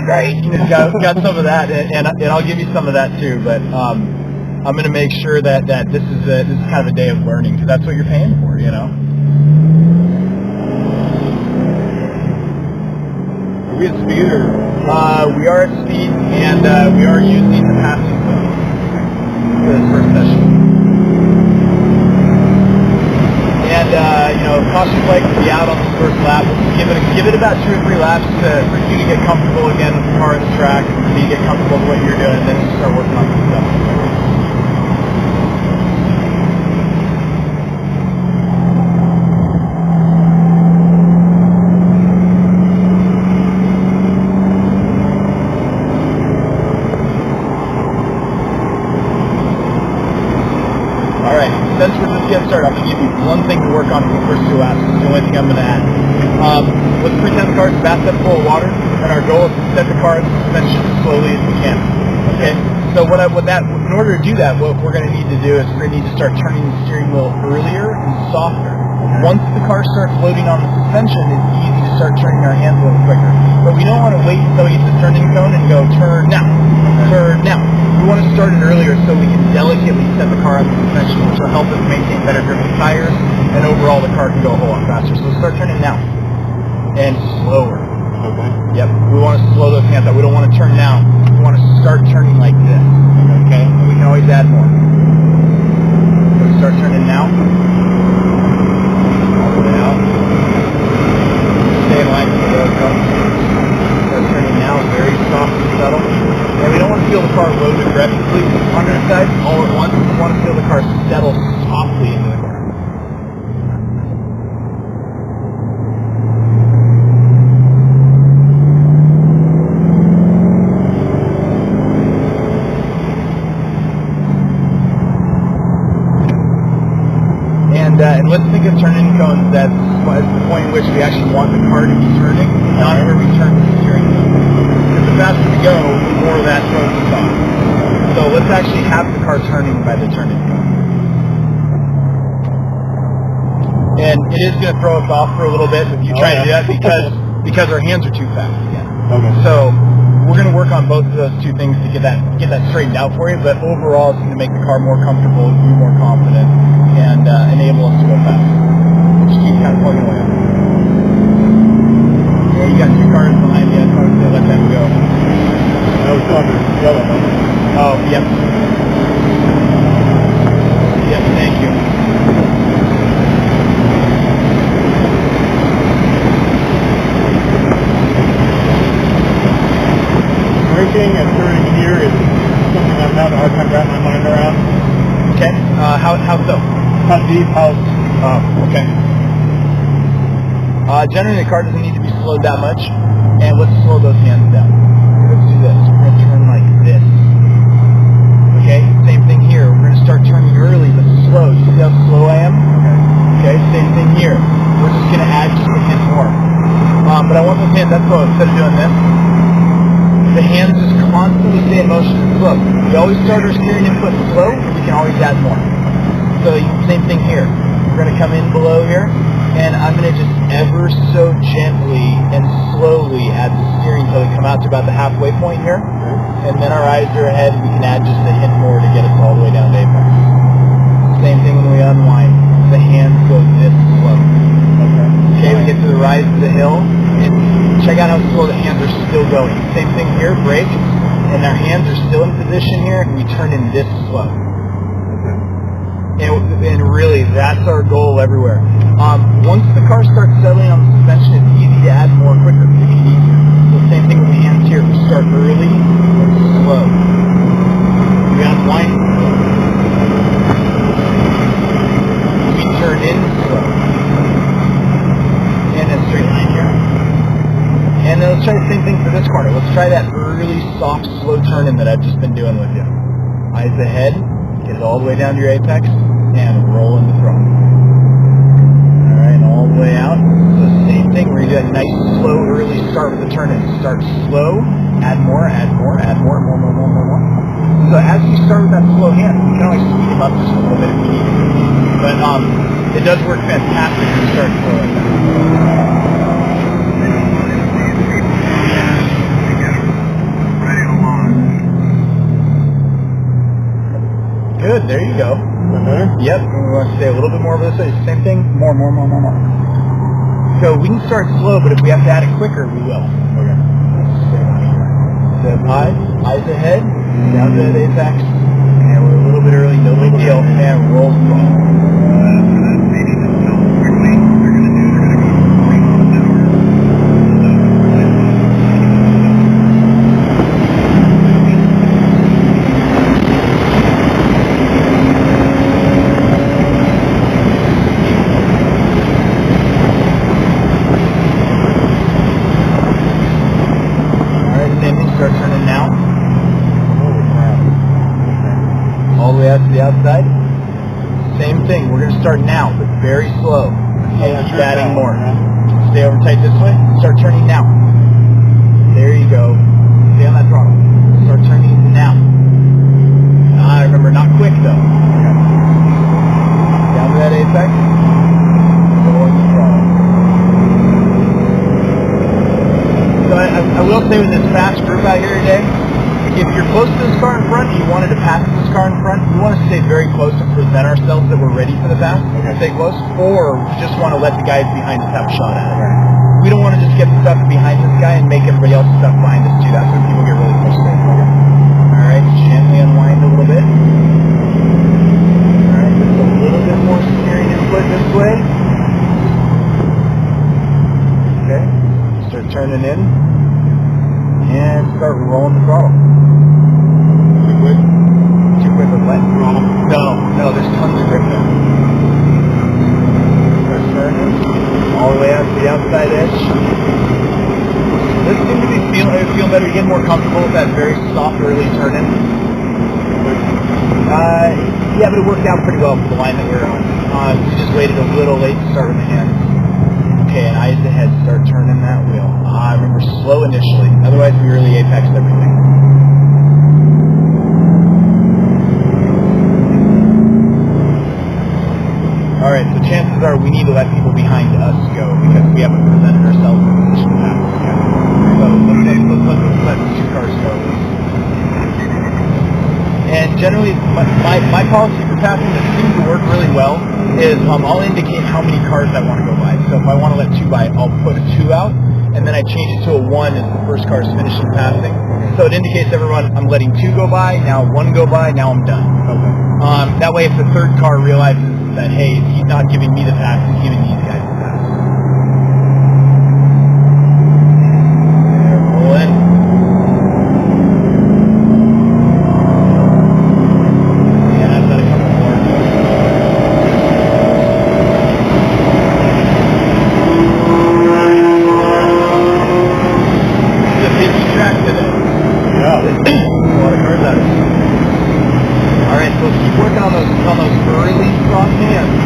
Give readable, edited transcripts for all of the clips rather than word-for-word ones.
great. Got some of that, and I'll give you some of that too. But I'm going to make sure that this is kind of a day of learning, because that's what you're paying for, you know. Are we at speed or? We are at speed, and we are using the passing zone for this first session. And caution flag will be out on the first lap. We'll give it about 2 or 3 laps for you to get comfortable again with the car and the track, and for you to get comfortable with what you're doing, and then you start working on some stuff. Since we're just getting started, I'm going to give you one thing to work on for the first 2 laps. It's the only thing I'm going to add. Let's pretend the car's a bathtub full of water, and our goal is to set the car and suspension as slowly as we can. Okay? So in order to do that, what we're going to need to do is we're going to need to start turning the steering wheel earlier and softer. Once the car starts loading on the suspension, it's easy to start turning our hands a little quicker. But we don't want to wait until we hit the turning cone and go, turn now, turn now. We want to start it earlier so we can delicately set the car on the suspension, which will help us maintain better grip of tires, and overall the car can go a whole lot faster. So let's start turning now. And slower. Okay. Yep. We want to slow those hands out. We don't want to turn now. We want to start turning like this. Okay? And we can always add more. So start turning now. All the way out. Stay in line with the road car. Start turning now, very soft and subtle. And we don't want to feel the car load aggressively on the side all at once. We want to feel the car settle softly into the corner. And let's think of turning cones as the point in which we actually want the car to be turning, not where we turn the steering wheel. Because the faster we go, the more of that throws us off. So let's actually have the car turning by the turning cone. And it is going to throw us off for a little bit if you try to do that because our hands are too fast again. Okay. So we're going to work on both of those 2 things to get that straightened out for you. But overall, it's going to make the car more comfortable, be more confident, and enable us to go faster. Just keep kind of plugging away. Yeah, you got 2 cars behind you. I would say let them go. I was still under yellow. Oh, yep. Yep, thank you. Braking and turning here is something I'm having a hard time wrapping my mind around. Okay. How so? How deep? How? Okay. Generally, the car doesn't need to be slowed that much, and let's slow those hands down. Let's do this. We're going to turn like this. Okay. Same thing here. We're going to start turning early but slow. You see how slow I am? Okay. Same thing here. We're just going to add just a hint more. But I want those hands up close instead of doing this. The hands just constantly stay in motion and slow. We always start our steering input slow, and we can always add more. So same thing here. We're going to come in below here, and I'm going to just ever so gently and slowly add the steering until we come out to about the halfway point here. And then our eyes are ahead, we can add just a hint more to get us all the way down to apex. Same thing when we unwind. The hands go this slow. Okay, we get to the rise of the hill, and check out how slow the hands are still going. Same thing here, brake, and our hands are still in position here, and we turn in this slow. And really, that's our goal everywhere. Once the car starts settling on the suspension, it's easy to add more quicker. It can be easier. So same thing with the hands here. We start early and slow. We unwind slow. We turn in slow. And then straight line here. And then let's try the same thing for this corner. Let's try that early, soft, slow turn-in that I've just been doing with you. Eyes ahead, get it all the way down to your apex, and roll in the throttle. Alright, all the way out. So same thing, we're going to do that nice, slow, early start with the turn-in. Start slow, add more, more. So as you start with that slow hand, you can always speed them up just a little bit if you need to. But it does work fantastic when you start slow like that. good. There you go. Is that better? Yep. We want to stay a little bit more of this way. Same thing. More. So we can start slow, but if we have to add it quicker, we will. Okay. Step high, eyes ahead, down to the apex, and we're a little bit early, no big deal, and roll throttle. Start turning now. All the way out to the outside. Same thing. We're going to start now, but very slow. Okay, keep adding more. Stay over tight this way. Start turning now. There you go. Stay on that throttle. Start turning now. Remember, not quick though. Down to that apex. Lowering the throttle. So I will say with this fast group out here today, if you're close to this car in front and you wanted to pass this car in front, we want to stay very close and present ourselves that we're ready for the pass. Stay close. Or we just want to let the guys behind us have a shot at it. We don't want to just get stuck behind this guy and make everybody else stuck behind us too. That's when people get really frustrated. Alright, gently unwind a little bit. Alright, just a little bit more steering input this way. Okay. Start turning in and start rolling the throttle. Too quick? Too quick with what? Throttle? No, there's tons of grip there. Start turning all the way out to the outside edge. This seems to be feel better. You get more comfortable with that very soft early turn in. Yeah, but it worked out pretty well for the line that we were on. We just waited a little late to start with the hands. Okay, and eyes ahead, start turning that wheel. Remember, slow initially, otherwise we really apexed everything. Alright, so chances are we need to let people behind us go because we haven't presented ourselves in a position to pass them yet. So let's let the two cars go. And generally, my policy for passing that seems to work really well is I'll indicate how many cars I want to go by. So if I want to let 2 by, I'll put a 2 out, and then I change it to a 1 as the first car is finishing passing. So it indicates everyone I'm letting 2 go by, now 1 go by, now I'm done. Okay. That way if the third car realizes that, hey, he's not giving me the pass, he's giving these guys the pass. There, roll in.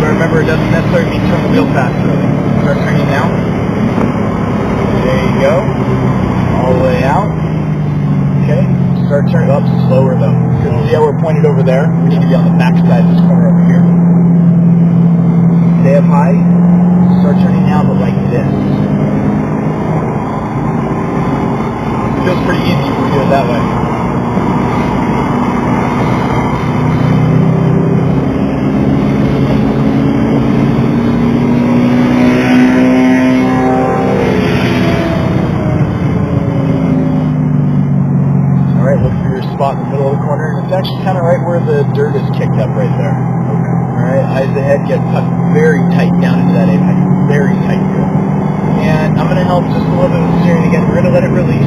Remember, it doesn't necessarily mean turn the wheel faster. Start turning now. There you go. All the way out. Okay. Start turning up slower though. Because see how we're pointed over there? We need to be on the back side of this corner over here. Stay up high. Start turning now, but like this. It feels pretty easy if we do it that way. Spot in the middle of the corner, and it's actually kind of right where the dirt is kicked up right there. Okay. Alright, eyes ahead, get tucked very tight down into that apex. Very tight here. And I'm going to help just a little bit with the steering again. We're going to let it release.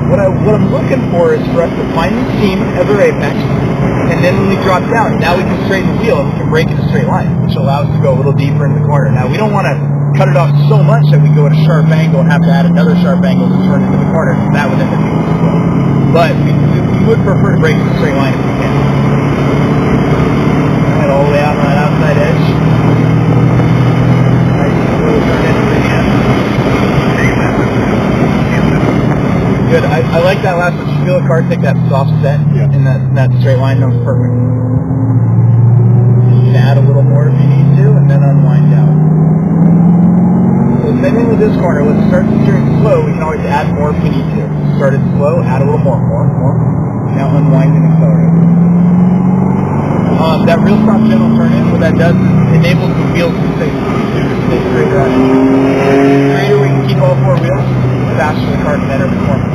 What I'm looking for is for us to find the seam of our apex, and then when we drop down, now we can straighten the wheel and we can break in a straight line, which allows us to go a little deeper in the corner. Now, we don't want to cut it off so much that we go at a sharp angle and have to add another sharp angle to turn into the corner. That would end up being slow. But we would prefer to break in a straight line if we can. Alright, all the way out on that outside edge. Nice and slow turn into the hand. Good. I like that last one. Did you feel the car take that soft set in that straight line? That was perfect. You can add a little more if you need to, and then unwind out. So same thing with this corner. Let's start the steering slow. We can always add more if we need to. Start it slow, add a little more. Now unwind and accelerate. That real stop gentle turn in, what that does is enables the wheels to stay straighter on it. Straighter, we can keep all four wheels, the faster the car can enter the corner.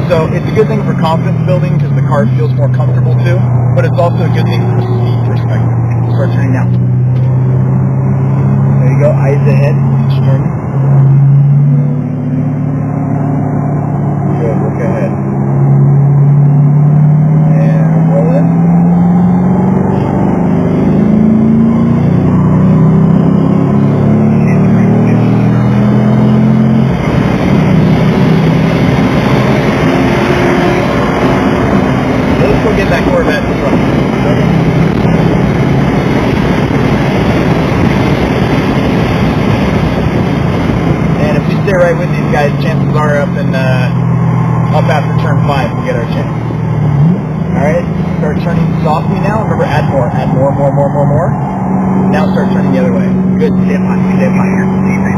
So it's a good thing for confidence building because the car feels more comfortable too, but it's also a good thing from a speed perspective. Start turning now. There you go, eyes ahead, each turn. Good, look ahead. And roll it. Let's go get that Corvette as well. And if we stay right with these guys, chances are up after turn 5 we'll get our chance. Alright, start turning softly now. Remember, add more. More. Now start turning the other way. Good. Stay up high.